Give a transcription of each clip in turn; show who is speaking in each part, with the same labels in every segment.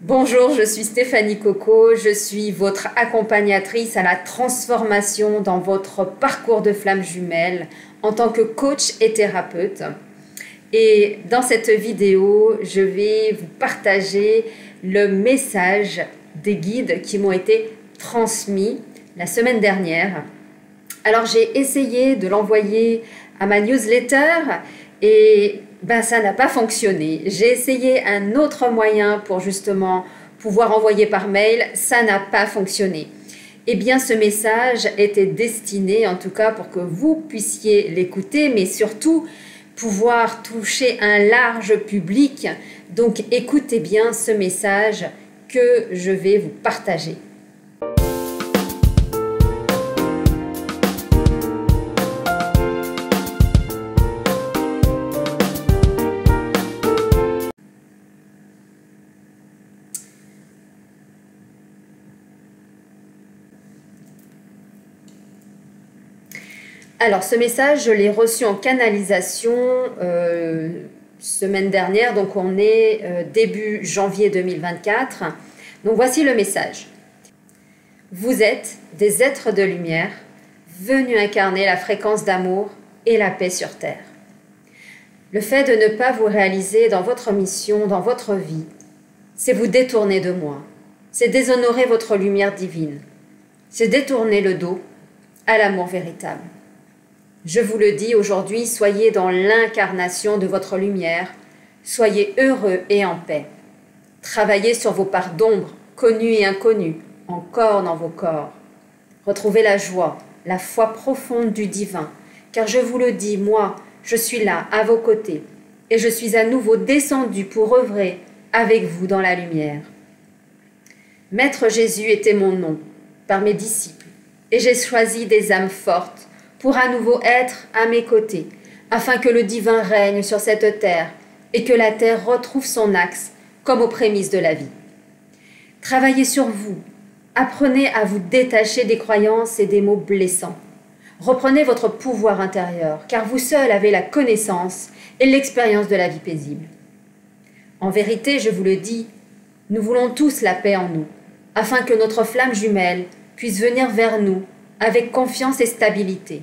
Speaker 1: Bonjour, je suis Stéphanie Coco, je suis votre accompagnatrice à la transformation dans votre parcours de flamme jumelle en tant que coach et thérapeute. Et dans cette vidéo, je vais vous partager le message des guides qui m'ont été transmis la semaine dernière. Alors j'ai essayé de l'envoyer à ma newsletter et ça n'a pas fonctionné. J'ai essayé un autre moyen pour justement pouvoir envoyer par mail, ça n'a pas fonctionné. Eh bien, ce message était destiné, en tout cas, pour que vous puissiez l'écouter, mais surtout pouvoir toucher un large public. Donc, écoutez bien ce message que je vais vous partager. Alors, ce message, je l'ai reçu en canalisation semaine dernière, donc on est début janvier 2024. Donc, voici le message. Vous êtes des êtres de lumière venus incarner la fréquence d'amour et la paix sur Terre. Le fait de ne pas vous réaliser dans votre mission, dans votre vie, c'est vous détourner de moi. C'est déshonorer votre lumière divine. C'est détourner le dos à l'amour véritable. Je vous le dis aujourd'hui, soyez dans l'incarnation de votre lumière, soyez heureux et en paix. Travaillez sur vos parts d'ombre, connues et inconnues, encore dans vos corps. Retrouvez la joie, la foi profonde du divin, car je vous le dis, moi, je suis là, à vos côtés, et je suis à nouveau descendu pour œuvrer avec vous dans la lumière. Maître Jésus était mon nom, par mes disciples, et j'ai choisi des âmes fortes, pour à nouveau être à mes côtés, afin que le divin règne sur cette terre et que la terre retrouve son axe comme aux prémices de la vie. Travaillez sur vous, apprenez à vous détacher des croyances et des mots blessants. Reprenez votre pouvoir intérieur, car vous seul avez la connaissance et l'expérience de la vie paisible. En vérité, je vous le dis, nous voulons tous la paix en nous, afin que notre flamme jumelle puisse venir vers nous avec confiance et stabilité.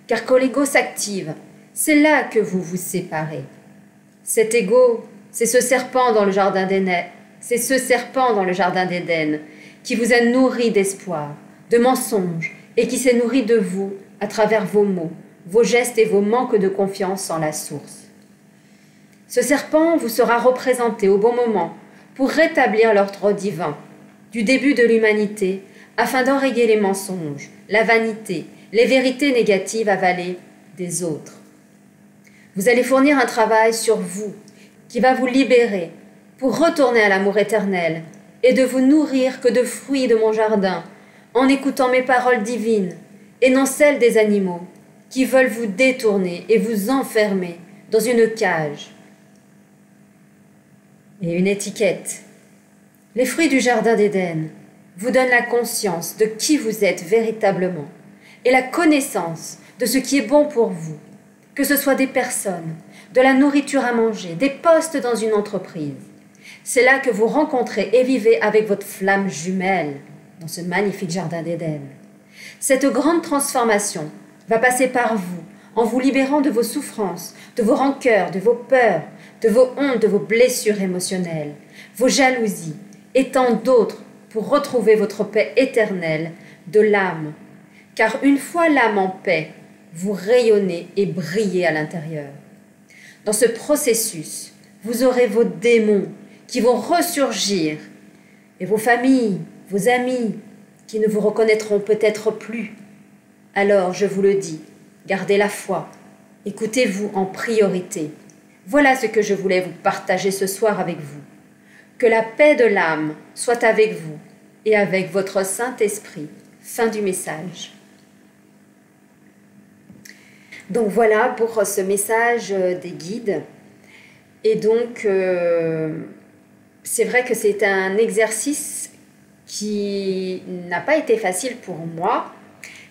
Speaker 1: Car quand l'ego s'active, c'est là que vous vous séparez. Cet ego, c'est ce serpent dans le jardin d'Éden, qui vous a nourri d'espoir, de mensonges, et qui s'est nourri de vous à travers vos mots, vos gestes et vos manques de confiance en la source. Ce serpent vous sera représenté au bon moment pour rétablir l'ordre divin du début de l'humanité, afin d'enrayer les mensonges, la vanité, les vérités négatives avalées des autres. Vous allez fournir un travail sur vous qui va vous libérer pour retourner à l'amour éternel et de vous nourrir que de fruits de mon jardin en écoutant mes paroles divines et non celles des animaux qui veulent vous détourner et vous enfermer dans une cage et une étiquette. Les fruits du jardin d'Éden vous donnent la conscience de qui vous êtes véritablement et la connaissance de ce qui est bon pour vous, que ce soit des personnes, de la nourriture à manger, des postes dans une entreprise. C'est là que vous rencontrez et vivez avec votre flamme jumelle dans ce magnifique jardin d'Éden. Cette grande transformation va passer par vous, en vous libérant de vos souffrances, de vos rancœurs, de vos peurs, de vos hontes, de vos blessures émotionnelles, vos jalousies et tant d'autres pour retrouver votre paix éternelle de l'âme. Car une fois l'âme en paix, vous rayonnez et brillez à l'intérieur. Dans ce processus, vous aurez vos démons qui vont ressurgir et vos familles, vos amis qui ne vous reconnaîtront peut-être plus. Alors, je vous le dis, gardez la foi, écoutez-vous en priorité. Voilà ce que je voulais vous partager ce soir avec vous. Que la paix de l'âme soit avec vous et avec votre Saint-Esprit. Fin du message. Donc voilà pour ce message des guides. Et donc, c'est vrai que c'est un exercice qui n'a pas été facile pour moi,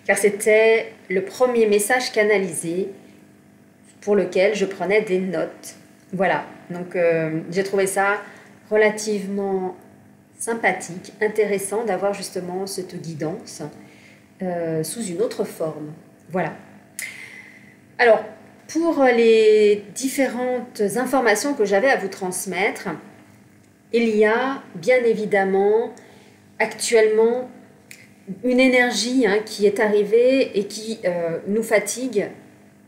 Speaker 1: car c'était le premier message canalisé pour lequel je prenais des notes. Voilà, donc j'ai trouvé ça relativement sympathique, intéressant d'avoir justement cette guidance sous une autre forme. Voilà. Alors, pour les différentes informations que j'avais à vous transmettre, il y a bien évidemment actuellement une énergie qui est arrivée et qui nous fatigue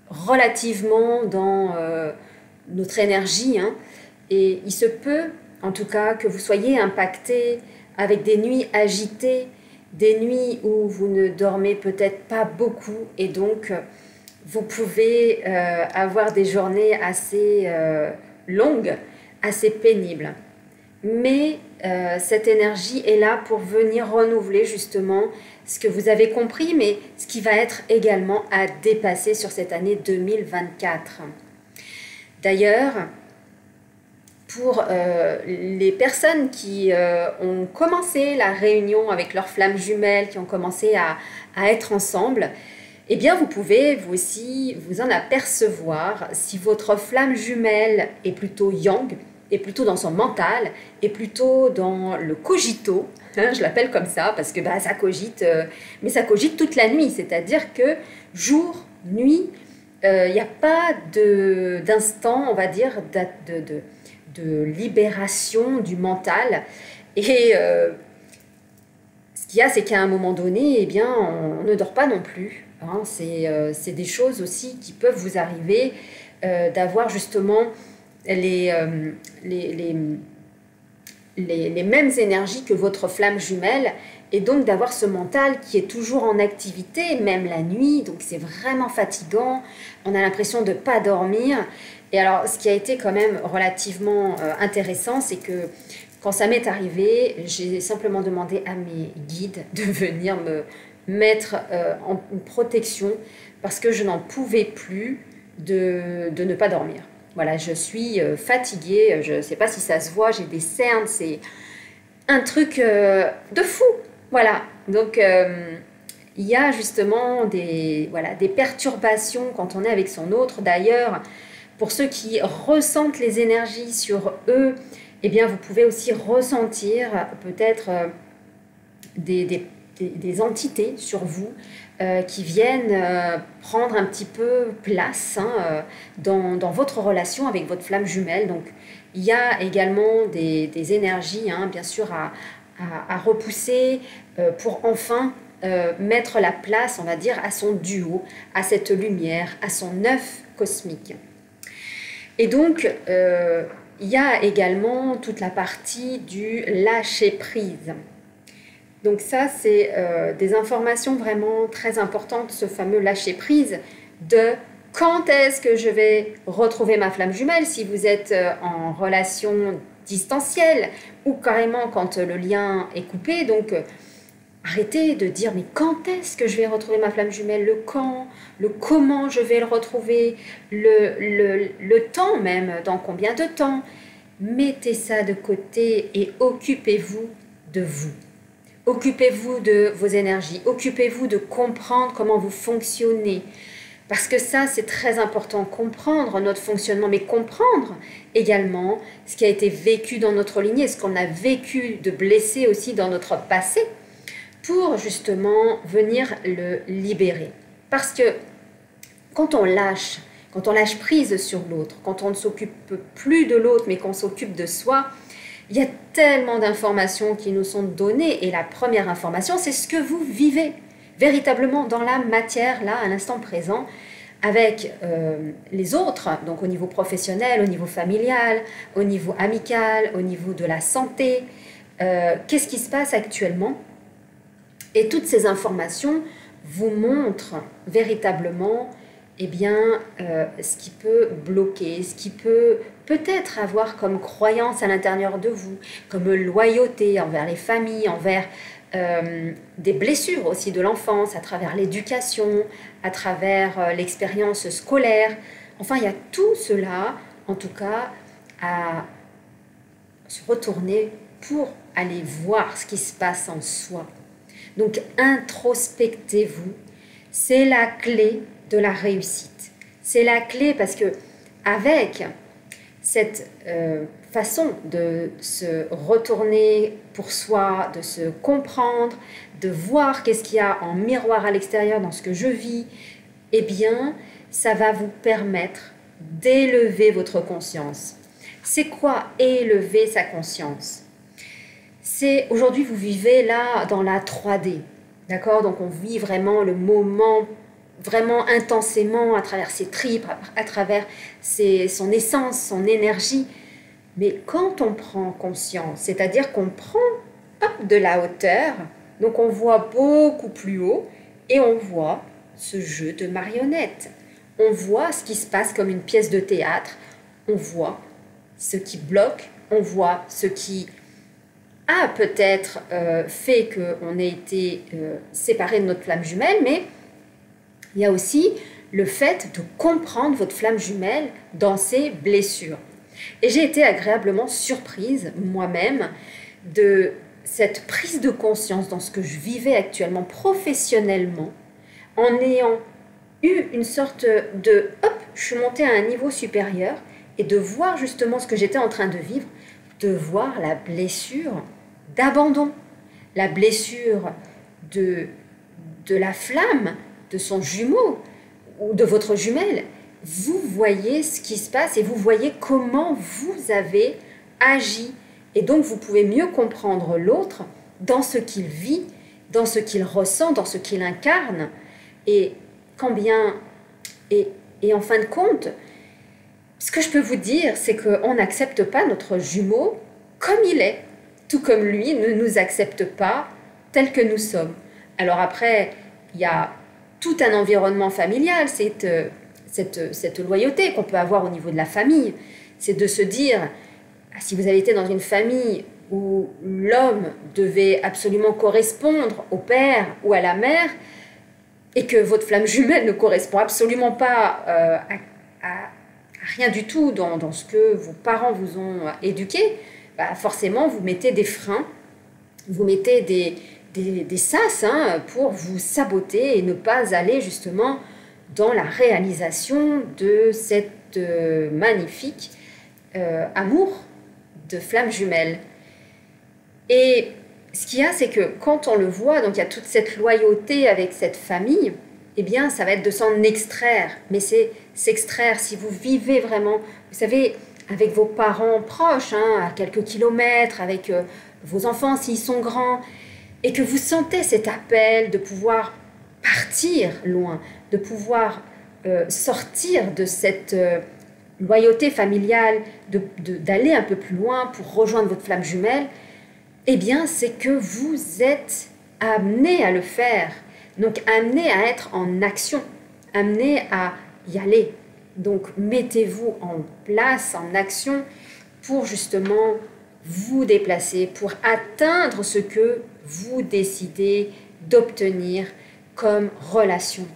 Speaker 1: relativement dans notre énergie. Et il se peut, en tout cas, que vous soyez impacté avec des nuits agitées, des nuits où vous ne dormez peut-être pas beaucoup et donc vous pouvez avoir des journées assez longues, assez pénibles. Mais cette énergie est là pour venir renouveler justement ce que vous avez compris, mais ce qui va être également à dépasser sur cette année 2024. D'ailleurs, pour les personnes qui ont commencé la réunion avec leurs flammes jumelles, qui ont commencé à être ensemble, eh bien vous pouvez vous aussi vous en apercevoir si votre flamme jumelle est plutôt yang, est plutôt dans son mental, est plutôt dans le cogito, je l'appelle comme ça parce que ça cogite, mais ça cogite toute la nuit, c'est-à-dire que jour, nuit, il n'y a pas d'instant, on va dire, de libération du mental. Et ce qu'il y a, c'est qu'à un moment donné, eh bien, on ne dort pas non plus. C'est des choses aussi qui peuvent vous arriver, d'avoir justement les mêmes énergies que votre flamme jumelle et donc d'avoir ce mental qui est toujours en activité, même la nuit, donc c'est vraiment fatigant, on a l'impression de ne pas dormir. Et alors ce qui a été quand même relativement intéressant, c'est que quand ça m'est arrivé, j'ai simplement demandé à mes guides de venir me mettre en protection parce que je n'en pouvais plus de ne pas dormir. Voilà, je suis fatiguée, je ne sais pas si ça se voit, j'ai des cernes, c'est un truc de fou. Voilà, donc il y a justement des perturbations quand on est avec son autre. D'ailleurs, pour ceux qui ressentent les énergies sur eux, eh bien vous pouvez aussi ressentir peut-être des entités sur vous qui viennent prendre un petit peu place dans votre relation avec votre flamme jumelle. Donc, il y a également des énergies, bien sûr, à repousser pour enfin mettre la place, on va dire, à son duo, à cette lumière, à son œuf cosmique. Et donc, il y a également toute la partie du lâcher-prise. Donc ça, c'est des informations vraiment très importantes, ce fameux lâcher-prise de quand est-ce que je vais retrouver ma flamme jumelle si vous êtes en relation distancielle ou carrément quand le lien est coupé. Donc arrêtez de dire mais quand est-ce que je vais retrouver ma flamme jumelle, le quand, le comment je vais le retrouver, le temps même, dans combien de temps. Mettez ça de côté et occupez-vous de vous. Occupez-vous de vos énergies, occupez-vous de comprendre comment vous fonctionnez. Parce que ça, c'est très important, comprendre notre fonctionnement, mais comprendre également ce qui a été vécu dans notre lignée, ce qu'on a vécu de blessé aussi dans notre passé, pour justement venir le libérer. Parce que quand on lâche prise sur l'autre, quand on ne s'occupe plus de l'autre, mais qu'on s'occupe de soi, il y a tellement d'informations qui nous sont données. Et la première information, c'est ce que vous vivez véritablement dans la matière, là, à l'instant présent, avec les autres, donc au niveau professionnel, au niveau familial, au niveau amical, au niveau de la santé. Qu'est-ce qui se passe actuellement? Et toutes ces informations vous montrent véritablement ce qui peut bloquer, ce qui peut peut-être avoir comme croyance à l'intérieur de vous, comme loyauté envers les familles, envers des blessures aussi de l'enfance, à travers l'éducation, à travers l'expérience scolaire. Enfin, il y a tout cela, en tout cas, à se retourner pour aller voir ce qui se passe en soi. Donc, introspectez-vous, c'est la clé de la réussite. C'est la clé parce que avec cette façon de se retourner pour soi, de se comprendre, de voir qu'est-ce qu'il y a en miroir à l'extérieur dans ce que je vis, eh bien, ça va vous permettre d'élever votre conscience. C'est quoi élever sa conscience? C'est aujourd'hui vous vivez là dans la 3D, d'accord? Donc on vit vraiment le moment vraiment intensément à travers ses tripes, à travers son essence, son énergie. Mais quand on prend conscience, c'est-à-dire qu'on prend de la hauteur, donc on voit beaucoup plus haut et on voit ce jeu de marionnettes. On voit ce qui se passe comme une pièce de théâtre, on voit ce qui bloque, on voit ce qui a peut-être fait qu'on ait été séparé de notre flamme jumelle, mais il y a aussi le fait de comprendre votre flamme jumelle dans ses blessures. Et j'ai été agréablement surprise moi-même de cette prise de conscience dans ce que je vivais actuellement professionnellement, en ayant eu une sorte de « hop, je suis montée à un niveau supérieur » et de voir justement ce que j'étais en train de vivre, de voir la blessure d'abandon, la blessure de la flamme, de son jumeau ou de votre jumelle. Vous voyez ce qui se passe et vous voyez comment vous avez agi. Et donc vous pouvez mieux comprendre l'autre dans ce qu'il vit, dans ce qu'il ressent, dans ce qu'il incarne. Et en fin de compte, ce que je peux vous dire, c'est qu'on n'accepte pas notre jumeau comme il est, tout comme lui ne nous accepte pas tel que nous sommes. Alors après, il y a tout un environnement familial, cette loyauté qu'on peut avoir au niveau de la famille. C'est de se dire, si vous avez été dans une famille où l'homme devait absolument correspondre au père ou à la mère, et que votre flamme jumelle ne correspond absolument pas à rien du tout dans ce que vos parents vous ont éduqué, bah forcément vous mettez des freins, vous mettez des sas pour vous saboter et ne pas aller justement dans la réalisation de cette magnifique amour de flamme jumelle. Et ce qu'il y a, c'est que quand on le voit, donc il y a toute cette loyauté avec cette famille, eh bien, ça va être de s'en extraire. Mais c'est s'extraire, si vous vivez vraiment, vous savez, avec vos parents proches, à quelques kilomètres, avec vos enfants s'ils sont grands, et que vous sentez cet appel de pouvoir partir loin, de pouvoir sortir de cette loyauté familiale, d'aller un peu plus loin pour rejoindre votre flamme jumelle, eh bien, c'est que vous êtes amené à le faire. Donc, amené à être en action, amené à y aller. Donc, mettez-vous en place, en action, pour justement vous déplacer, pour atteindre ce que vous décidez d'obtenir comme relation.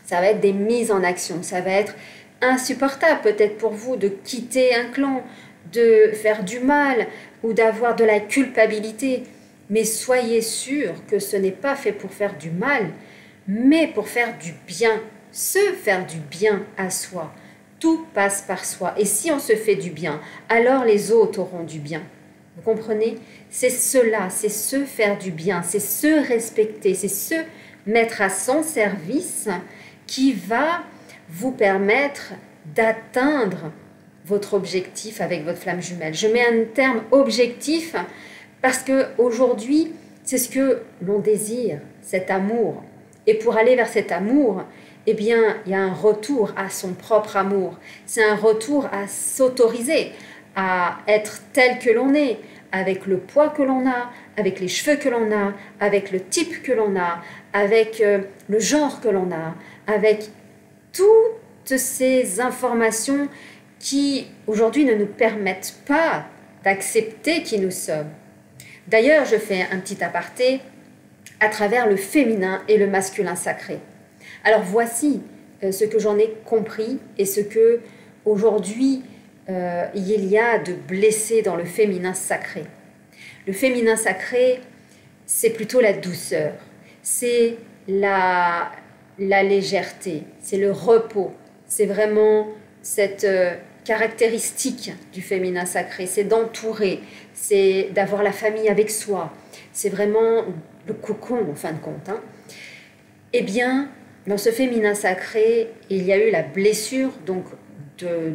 Speaker 1: Ça va être des mises en action, ça va être insupportable peut-être pour vous de quitter un clan, de faire du mal ou d'avoir de la culpabilité. Mais soyez sûr que ce n'est pas fait pour faire du mal, mais pour faire du bien, se faire du bien à soi. Tout passe par soi. Et si on se fait du bien, alors les autres auront du bien. Vous comprenez? C'est cela, c'est se faire du bien, c'est se respecter, c'est se mettre à son service qui va vous permettre d'atteindre votre objectif avec votre flamme jumelle. Je mets un terme objectif parce qu'aujourd'hui, c'est ce que l'on désire, cet amour. Et pour aller vers cet amour, eh bien, il y a un retour à son propre amour. C'est un retour à s'autoriser, à être tel que l'on est, avec le poids que l'on a, avec les cheveux que l'on a, avec le type que l'on a, avec le genre que l'on a, avec toutes ces informations qui, aujourd'hui, ne nous permettent pas d'accepter qui nous sommes. D'ailleurs, je fais un petit aparté à travers le féminin et le masculin sacré. Alors voici ce que j'en ai compris et ce que aujourd'hui il y a de blessé dans le féminin sacré. Le féminin sacré, c'est plutôt la douceur, c'est la légèreté, c'est le repos, c'est vraiment cette caractéristique du féminin sacré, c'est d'entourer, c'est d'avoir la famille avec soi, c'est vraiment le cocon en fin de compte. Eh bien, dans ce féminin sacré, il y a eu la blessure donc de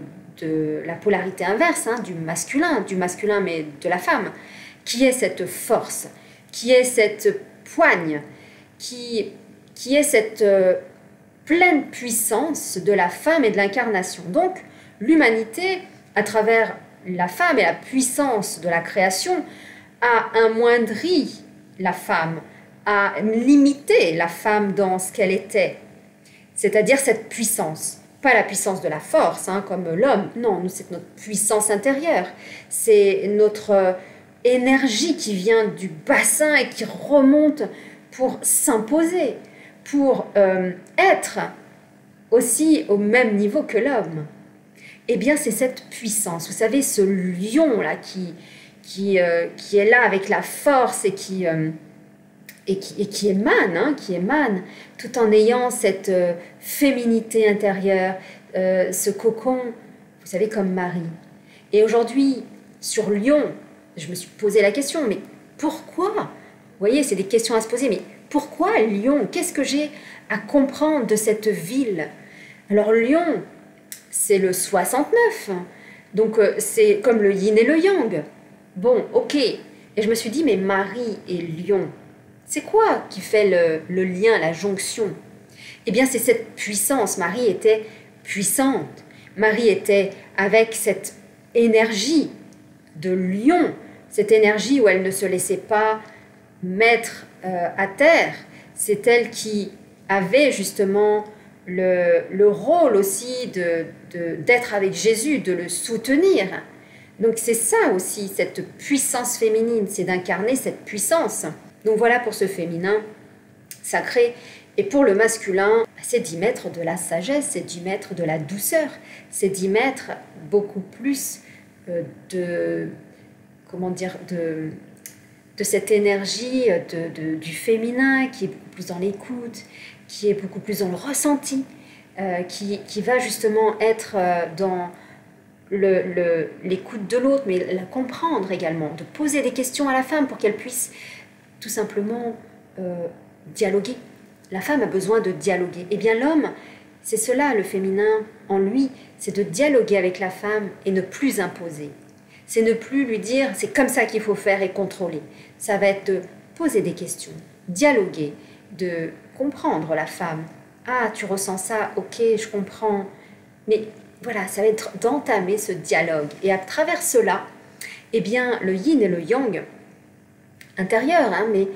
Speaker 1: la polarité inverse, du masculin mais de la femme, qui est cette force, qui est cette poigne, qui est cette pleine puissance de la femme et de l'incarnation. Donc, l'humanité, à travers la femme et la puissance de la création, a amoindri la femme, a limité la femme dans ce qu'elle était, c'est-à-dire cette puissance. Pas la puissance de la force, comme l'homme, non, nous c'est notre puissance intérieure, c'est notre énergie qui vient du bassin et qui remonte pour s'imposer, pour être aussi au même niveau que l'homme. Eh bien, c'est cette puissance. Vous savez, ce lion-là qui est là avec la force et qui émane, tout en ayant cette féminité intérieure, ce cocon, vous savez, comme Marie. Et aujourd'hui, sur Lyon, je me suis posé la question, mais pourquoi? Vous voyez, c'est des questions à se poser, mais pourquoi Lyon? Qu'est-ce que j'ai à comprendre de cette ville? Alors Lyon, c'est le 69, donc c'est comme le yin et le yang. Bon, ok. Et je me suis dit, mais Marie et Lyon, c'est quoi qui fait le lien, la jonction? Eh bien, c'est cette puissance. Marie était puissante. Marie était avec cette énergie de lion, cette énergie où elle ne se laissait pas mettre à terre. C'est elle qui avait justement le rôle aussi d'être avec Jésus, de le soutenir. Donc c'est ça aussi, cette puissance féminine, c'est d'incarner cette puissance. Donc voilà pour ce féminin sacré. Et pour le masculin, c'est d'y mettre de la sagesse, c'est d'y mettre de la douceur, c'est d'y mettre beaucoup plus de cette énergie du féminin qui est beaucoup plus dans l'écoute, qui est beaucoup plus dans le ressenti, qui va justement être dans l'écoute de l'autre, mais la comprendre également, de poser des questions à la femme pour qu'elle puisse tout simplement dialoguer. La femme a besoin de dialoguer. Eh bien l'homme, c'est cela, le féminin en lui, c'est de dialoguer avec la femme et ne plus imposer. C'est ne plus lui dire c'est comme ça qu'il faut faire et contrôler. Ça va être de poser des questions, dialoguer, de comprendre la femme. Ah, tu ressens ça, ok, je comprends. Mais voilà, ça va être d'entamer ce dialogue. Et à travers cela, eh bien, le yin et le yang intérieur, mais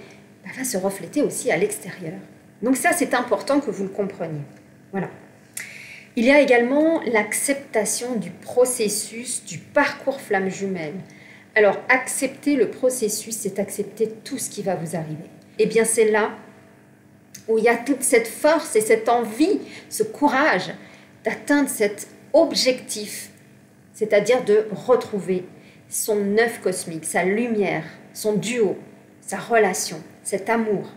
Speaker 1: va se refléter aussi à l'extérieur. Donc ça, c'est important que vous le compreniez. Voilà. Il y a également l'acceptation du processus du parcours flamme jumelle. Alors, accepter le processus, c'est accepter tout ce qui va vous arriver. Eh bien, c'est là où il y a toute cette force et cette envie, ce courage d'atteindre cet objectif, c'est-à-dire de retrouver son œuf cosmique, sa lumière, son duo, sa relation, cet amour.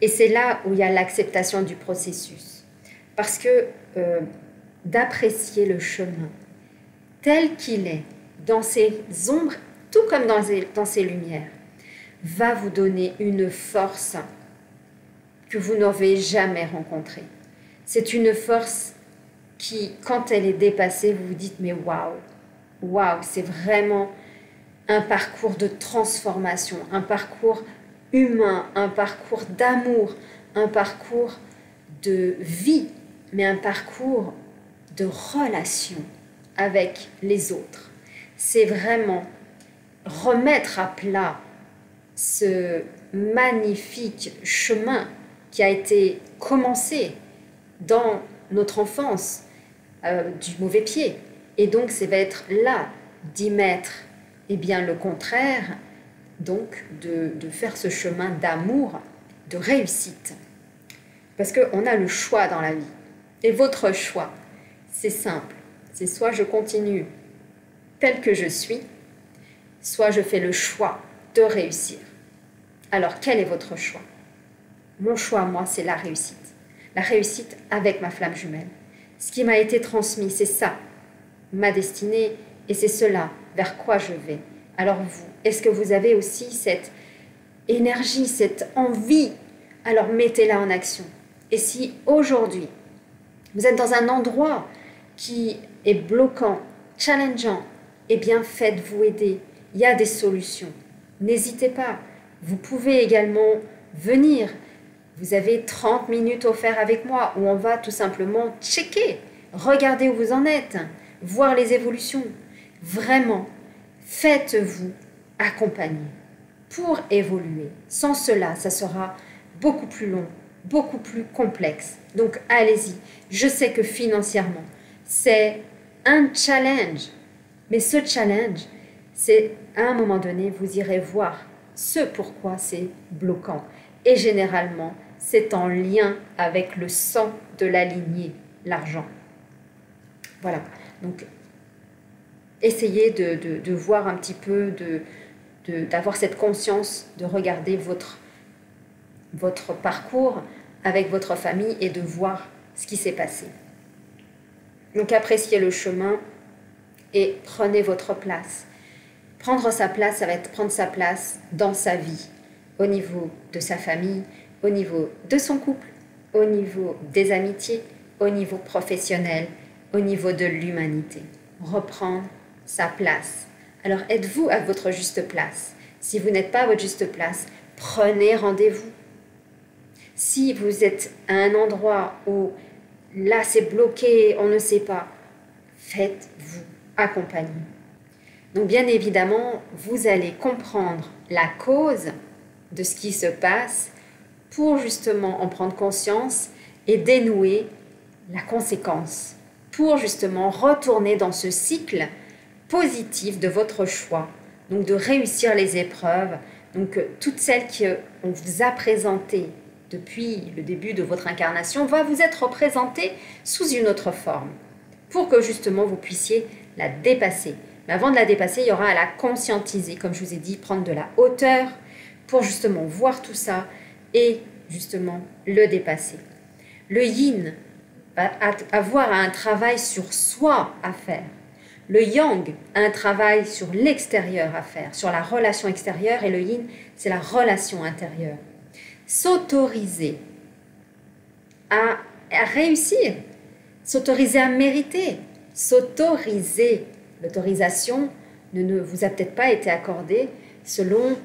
Speaker 1: Et c'est là où il y a l'acceptation du processus. Parce que d'apprécier le chemin tel qu'il est, dans ses ombres, tout comme dans ses lumières, va vous donner une force que vous n'avez jamais rencontrée. C'est une force qui, quand elle est dépassée, vous vous dites, mais waouh, c'est vraiment un parcours de transformation, un parcours humain, un parcours d'amour, un parcours de vie, mais un parcours de relation avec les autres. C'est vraiment remettre à plat ce magnifique chemin qui a été commencé dans notre enfance du mauvais pied. Et donc, ça va être là d'y mettre le contraire, donc de faire ce chemin d'amour, de réussite. Parce qu'on a le choix dans la vie. Et votre choix, c'est simple. C'est soit je continue tel que je suis, soit je fais le choix de réussir. Alors, quel est votre choix? Mon choix, moi, c'est la réussite. La réussite avec ma flamme jumelle. Ce qui m'a été transmis, c'est ça. ma destinée et c'est cela vers quoi je vais. Alors vous, est-ce que vous avez aussi cette énergie, cette envie? Alors mettez-la en action. Et si aujourd'hui, vous êtes dans un endroit qui est bloquant, challengeant, eh bien faites-vous aider. Il y a des solutions. N'hésitez pas. Vous pouvez également venir. Vous avez 30 minutes offertes avec moi où on va tout simplement checker, regarder où vous en êtes, voir les évolutions. Vraiment, faites-vous accompagner pour évoluer. Sans cela, ça sera beaucoup plus long, beaucoup plus complexe. Donc allez-y. Je sais que financièrement, c'est un challenge. Mais ce challenge, c'est à un moment donné, vous irez voir ce pourquoi c'est bloquant. Et généralement, c'est en lien avec le sang de la lignée, l'argent. Voilà. Donc, essayez de voir un petit peu, d'avoir cette conscience, de regarder votre parcours avec votre famille et de voir ce qui s'est passé. Donc, appréciez le chemin et prenez votre place. Prendre sa place, ça va être prendre sa place dans sa vie, au niveau de sa famille, au niveau de son couple, au niveau des amitiés, au niveau professionnel, au niveau de l'humanité. Reprendre sa place. Alors êtes-vous à votre juste place? Si vous n'êtes pas à votre juste place, prenez rendez-vous. Si vous êtes à un endroit où là c'est bloqué, on ne sait pas, faites-vous accompagner. Donc bien évidemment, vous allez comprendre la cause de ce qui se passe pour justement en prendre conscience et dénouer la conséquence, pour justement retourner dans ce cycle positif de votre choix, donc de réussir les épreuves, donc toutes celles qu'on vous a présentées depuis le début de votre incarnation va vous être représentée sous une autre forme, pour que justement vous puissiez la dépasser. Mais avant de la dépasser, il y aura à la conscientiser, comme je vous ai dit, prendre de la hauteur pour justement voir tout ça et justement le dépasser. Le yin va avoir un travail sur soi à faire. Le yang a un travail sur l'extérieur à faire, sur la relation extérieure, et le yin, c'est la relation intérieure. S'autoriser à réussir, s'autoriser à mériter, s'autoriser. L'autorisation ne vous a peut-être pas été accordée selon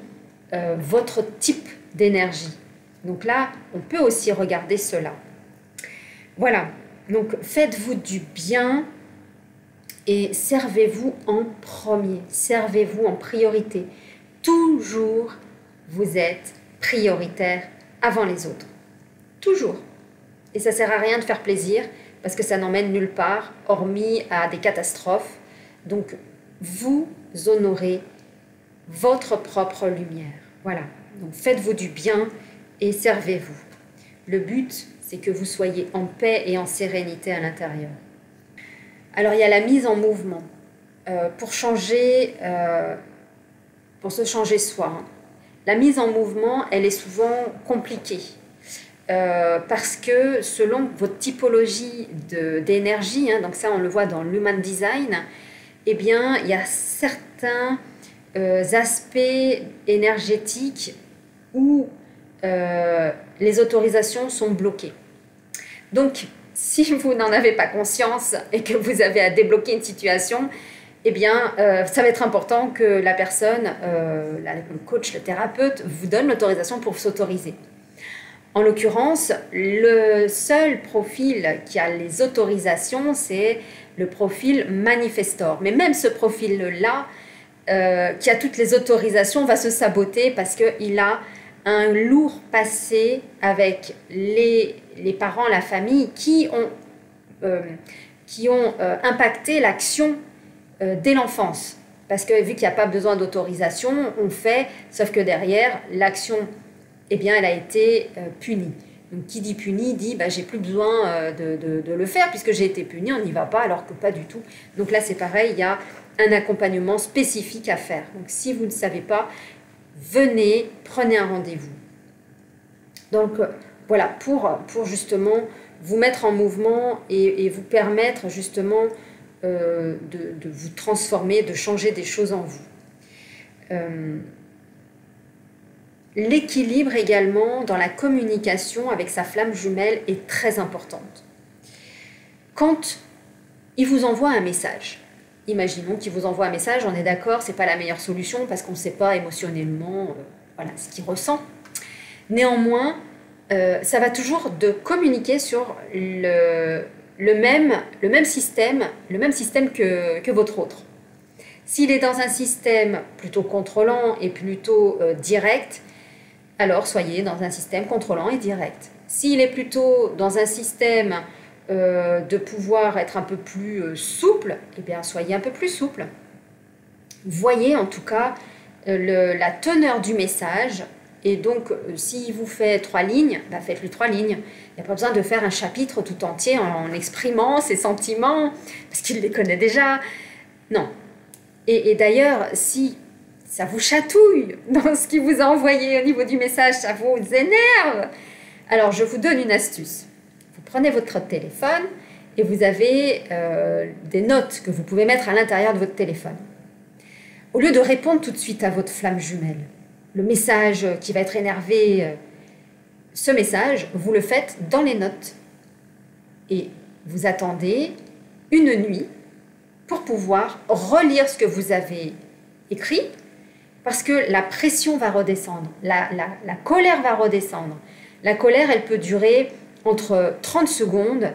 Speaker 1: votre type d'énergie. Donc là, on peut aussi regarder cela. Voilà, donc faites-vous du bien et servez-vous en premier, servez-vous en priorité. Toujours, vous êtes prioritaire avant les autres. Toujours. Et ça ne sert à rien de faire plaisir parce que ça n'emmène nulle part, hormis à des catastrophes. Donc, vous honorez votre propre lumière. Voilà. Donc, faites-vous du bien et servez-vous. Le but, c'est que vous soyez en paix et en sérénité à l'intérieur. Alors, il y a la mise en mouvement pour se changer soi. Hein. La mise en mouvement, elle est souvent compliquée parce que selon votre typologie d'énergie, hein, donc ça, on le voit dans l'Human Design, eh bien, il y a certains aspects énergétiques où les autorisations sont bloquées. Donc, si vous n'en avez pas conscience et que vous avez à débloquer une situation, eh bien, ça va être important que la personne, le coach, le thérapeute, vous donne l'autorisation pour s'autoriser. En l'occurrence, le seul profil qui a les autorisations, c'est le profil manifestor. Mais même ce profil-là, qui a toutes les autorisations, va se saboter parce qu'il a un lourd passé avec les parents, la famille, qui ont impacté l'action dès l'enfance. Parce que vu qu'il n'y a pas besoin d'autorisation, on fait, sauf que derrière, l'action, eh bien, elle a été punie. Donc, qui dit puni dit j'ai plus besoin de le faire puisque j'ai été puni, on n'y va pas, alors que pas du tout. Donc là, c'est pareil, il y a un accompagnement spécifique à faire. Donc, si vous ne savez pas, venez, prenez un rendez-vous. Donc, voilà, pour justement vous mettre en mouvement et vous permettre justement de vous transformer, de changer des choses en vous. L'équilibre également dans la communication avec sa flamme jumelle est très importante. Quand il vous envoie un message, imaginons qu'il vous envoie un message, on est d'accord, ce n'est pas la meilleure solution parce qu'on ne sait pas émotionnellement voilà, ce qu'il ressent. Néanmoins, ça va toujours de communiquer sur le même système que votre autre. S'il est dans un système plutôt contrôlant et plutôt direct, alors soyez dans un système contrôlant et direct. S'il est plutôt dans un système de pouvoir être un peu plus souple, eh bien soyez un peu plus souple. Voyez en tout cas la teneur du message, et donc s'il vous fait 3 lignes, bah faites-lui 3 lignes. Il n'y a pas besoin de faire un chapitre tout entier en exprimant ses sentiments, parce qu'il les connaît déjà. Non. Et d'ailleurs, si ça vous chatouille dans ce qu'il vous a envoyé au niveau du message, ça vous énerve, alors je vous donne une astuce. Vous prenez votre téléphone et vous avez des notes que vous pouvez mettre à l'intérieur de votre téléphone. Au lieu de répondre tout de suite à votre flamme jumelle, le message qui va être énervé, ce message, vous le faites dans les notes. Et vous attendez une nuit pour pouvoir relire ce que vous avez écrit, parce que la pression va redescendre, la colère va redescendre. La colère, elle peut durer entre 30 secondes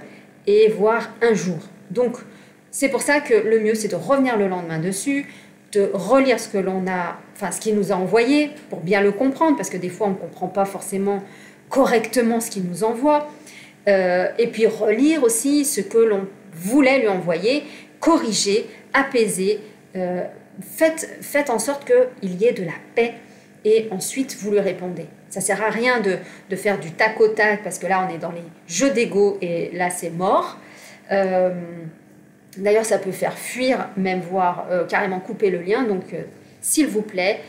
Speaker 1: et voire un jour. Donc, c'est pour ça que le mieux, c'est de revenir le lendemain dessus, de relire ce que l'on a, enfin ce qu'il nous a envoyé pour bien le comprendre, parce que des fois, on ne comprend pas forcément correctement ce qu'il nous envoie. Et puis relire aussi ce que l'on voulait lui envoyer, corriger, apaiser, faites en sorte qu'il y ait de la paix et ensuite vous lui répondez. Ça ne sert à rien de faire du tac au tac parce que là on est dans les jeux d'ego et là c'est mort. D'ailleurs ça peut faire fuir, même voire carrément couper le lien. Donc s'il vous plaît,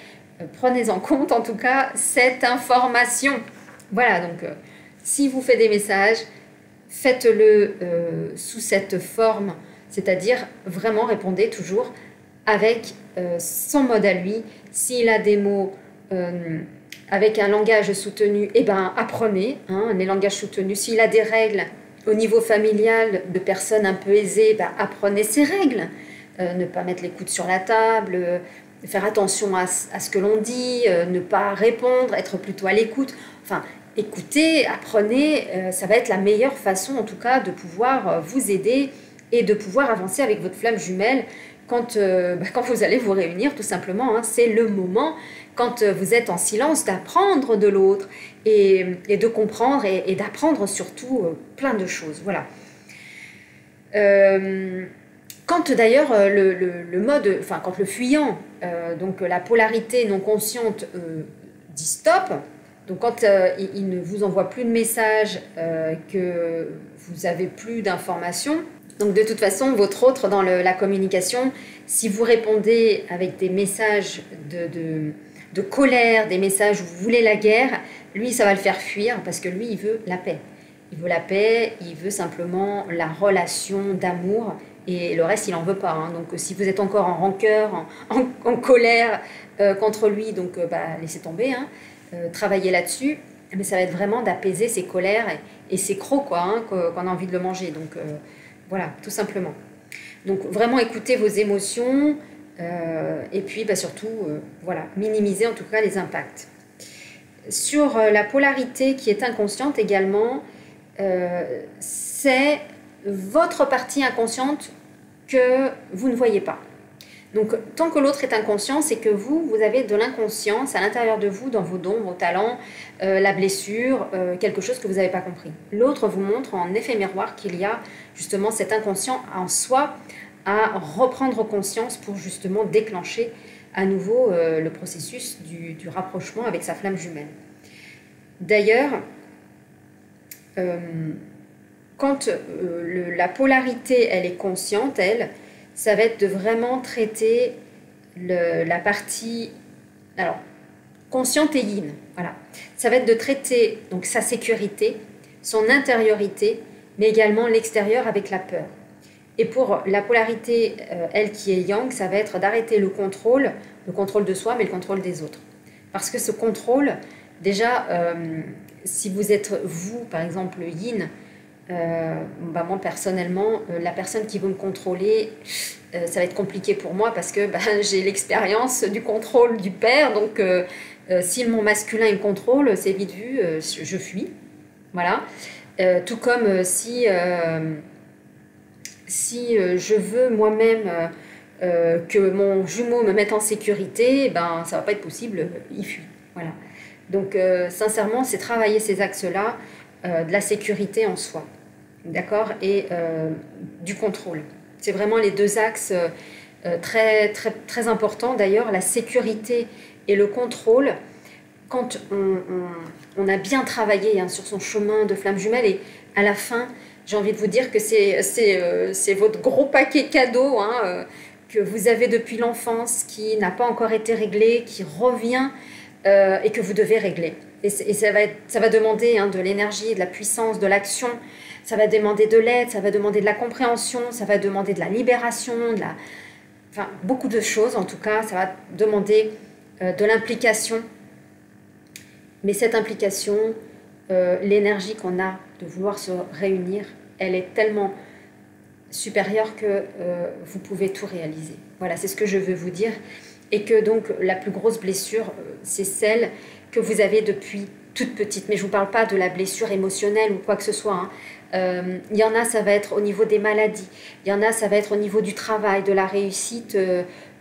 Speaker 1: prenez en compte en tout cas cette information. Voilà, donc si vous faites des messages, faites-le sous cette forme, c'est-à-dire vraiment répondez toujours avec son mode à lui. S'il a des mots avec un langage soutenu, eh ben apprenez les langages soutenus. S'il a des règles au niveau familial de personnes un peu aisées, ben, apprenez ces règles. Ne pas mettre les coudes sur la table, faire attention à ce que l'on dit, ne pas répondre, être plutôt à l'écoute. Enfin, écoutez, apprenez, ça va être la meilleure façon en tout cas de pouvoir vous aider et de pouvoir avancer avec votre flamme jumelle quand vous allez vous réunir tout simplement. C'est le moment, quand vous êtes en silence, d'apprendre de l'autre et de comprendre et d'apprendre surtout plein de choses. Voilà. Quand d'ailleurs quand le fuyant, donc la polarité non consciente dit stop, donc quand il ne vous envoie plus de messages, que vous avez plus d'informations, donc de toute façon votre autre dans la communication, si vous répondez avec des messages de colère, des messages où vous voulez la guerre, lui ça va le faire fuir parce que lui il veut la paix. Il veut la paix, il veut simplement la relation d'amour. Et le reste, il n'en veut pas. Donc, si vous êtes encore en rancœur, en colère contre lui, donc laissez tomber. Travaillez là-dessus. Mais ça va être vraiment d'apaiser ses colères et ses crocs, qu'on a envie de le manger. Donc, voilà, tout simplement. Donc, vraiment écoutez vos émotions. Et puis, surtout, minimiser en tout cas les impacts. Sur la polarité qui est inconsciente également, c'est votre partie inconsciente que vous ne voyez pas. Donc, tant que l'autre est inconscient, c'est que vous avez de l'inconscience à l'intérieur de vous, dans vos dons, vos talents, la blessure, quelque chose que vous n'avez pas compris. L'autre vous montre en effet miroir qu'il y a justement cet inconscient en soi à reprendre conscience pour justement déclencher à nouveau le processus du rapprochement avec sa flamme jumelle. D'ailleurs, quand la polarité elle est consciente, ça va être de vraiment traiter la partie consciente et yin. Voilà. Ça va être de traiter donc sa sécurité, son intériorité, mais également l'extérieur avec la peur. Et pour la polarité, elle qui est yang, ça va être d'arrêter le contrôle de soi, mais le contrôle des autres. Parce que ce contrôle, déjà, si vous êtes vous, par exemple, le yin, moi personnellement, la personne qui veut me contrôler, ça va être compliqué pour moi parce que j'ai l'expérience du contrôle du père. Donc, si mon masculin il me contrôle, c'est vite vu, je fuis. Voilà. Tout comme si je veux moi-même que mon jumeau me mette en sécurité, ça va pas être possible, il fuit. Voilà. Donc, sincèrement, c'est travailler ces axes-là, de la sécurité en soi, d'accord, et du contrôle. C'est vraiment les deux axes très, très, très importants. D'ailleurs, la sécurité et le contrôle, quand on a bien travaillé sur son chemin de flamme jumelle, et à la fin, j'ai envie de vous dire que c'est votre gros paquet cadeau que vous avez depuis l'enfance, qui n'a pas encore été réglé, qui revient et que vous devez régler. Et ça va demander de l'énergie, de la puissance, de l'action, ça va demander de l'aide, ça va demander de la compréhension, ça va demander de la libération, beaucoup de choses en tout cas, ça va demander de l'implication. Mais cette implication, l'énergie qu'on a de vouloir se réunir, elle est tellement supérieure que vous pouvez tout réaliser. Voilà, c'est ce que je veux vous dire. Et que donc la plus grosse blessure, c'est celle que vous avez depuis toute petite. Mais je ne vous parle pas de la blessure émotionnelle ou quoi que ce soit. Il y en a, ça va être au niveau des maladies. Il y en a, ça va être au niveau du travail, de la réussite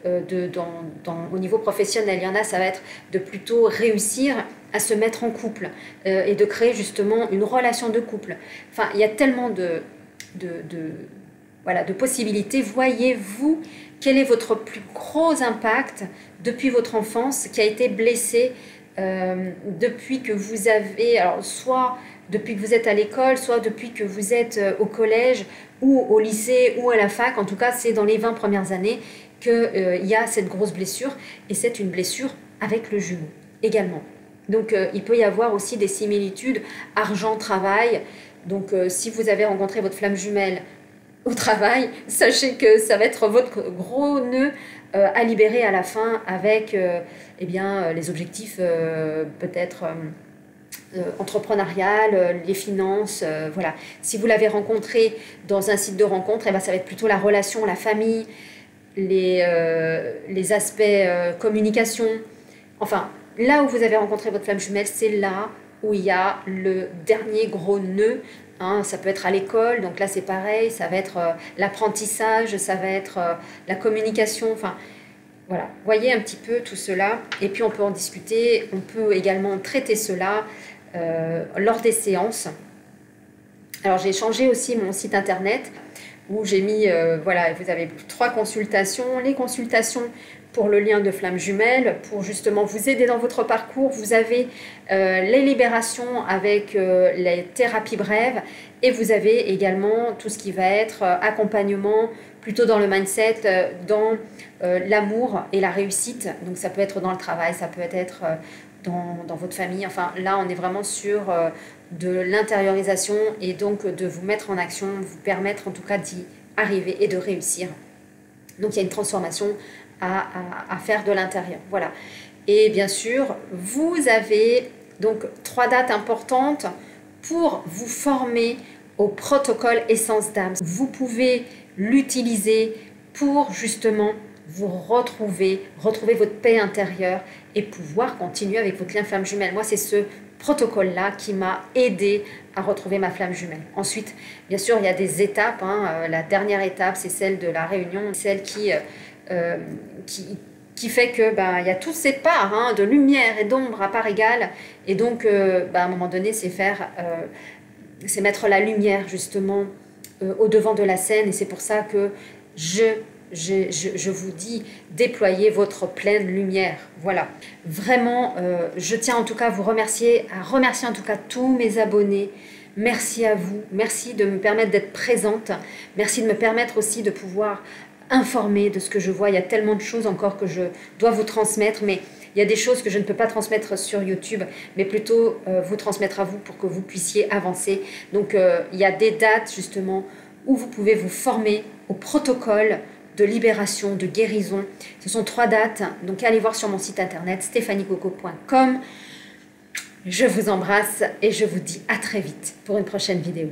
Speaker 1: au niveau professionnel. Il y en a, ça va être de plutôt réussir à se mettre en couple et de créer justement une relation de couple. Enfin, il y a tellement de possibilités. Voyez-vous quel est votre plus gros impact depuis votre enfance qui a été blessé depuis que vous avez, alors soit depuis que vous êtes à l'école, soit depuis que vous êtes au collège ou au lycée ou à la fac. En tout cas, c'est dans les 20 premières années qu'il y a cette grosse blessure, et c'est une blessure avec le jumeau également. Donc il peut y avoir aussi des similitudes argent-travail. Donc si vous avez rencontré votre flamme jumelle au travail, sachez que ça va être votre gros nœud à libérer à la fin avec les objectifs peut-être entrepreneurial, les finances, voilà. Si vous l'avez rencontré dans un site de rencontre, ça va être plutôt la relation, la famille, les aspects communication. Enfin, là où vous avez rencontré votre flamme jumelle, c'est là où il y a le dernier gros nœud. Ça peut être à l'école, donc là c'est pareil, ça va être l'apprentissage, ça va être la communication, enfin voilà, voyez un petit peu tout cela, et puis on peut en discuter, on peut également traiter cela lors des séances. Alors j'ai changé aussi mon site internet, où j'ai mis, vous avez 3 consultations, les consultations pour le lien de flamme jumelle, pour justement vous aider dans votre parcours. Vous avez les libérations avec les thérapies brèves, et vous avez également tout ce qui va être accompagnement, plutôt dans le mindset, dans l'amour et la réussite. Donc ça peut être dans le travail, ça peut être dans votre famille. Enfin là, on est vraiment sur de l'intériorisation, et donc de vous mettre en action, vous permettre en tout cas d'y arriver et de réussir. Donc il y a une transformation à faire de l'intérieur. Voilà. Et bien sûr, vous avez donc 3 dates importantes pour vous former au protocole Essence d'âme. Vous pouvez l'utiliser pour justement vous retrouver votre paix intérieure et pouvoir continuer avec votre lien flamme jumelle. Moi, c'est ce protocole-là qui m'a aidé à retrouver ma flamme jumelle. Ensuite, bien sûr, il y a des étapes. La dernière étape, c'est celle de la réunion, celle qui fait que il y a toutes ces parts de lumière et d'ombre à part égale, et donc à un moment donné c'est mettre la lumière justement au devant de la scène, et c'est pour ça que je vous dis, déployez votre pleine lumière. Voilà, vraiment je tiens en tout cas à vous remercier, en tout cas tous mes abonnés. Merci à vous, merci de me permettre d'être présente, merci de me permettre aussi de pouvoir informer de ce que je vois. Il y a tellement de choses encore que je dois vous transmettre, mais il y a des choses que je ne peux pas transmettre sur YouTube, mais plutôt vous transmettre à vous pour que vous puissiez avancer. Donc il y a des dates justement où vous pouvez vous former au protocole de libération, de guérison. Ce sont 3 dates, donc allez voir sur mon site internet stéphaniecoco.com. Je vous embrasse et je vous dis à très vite pour une prochaine vidéo.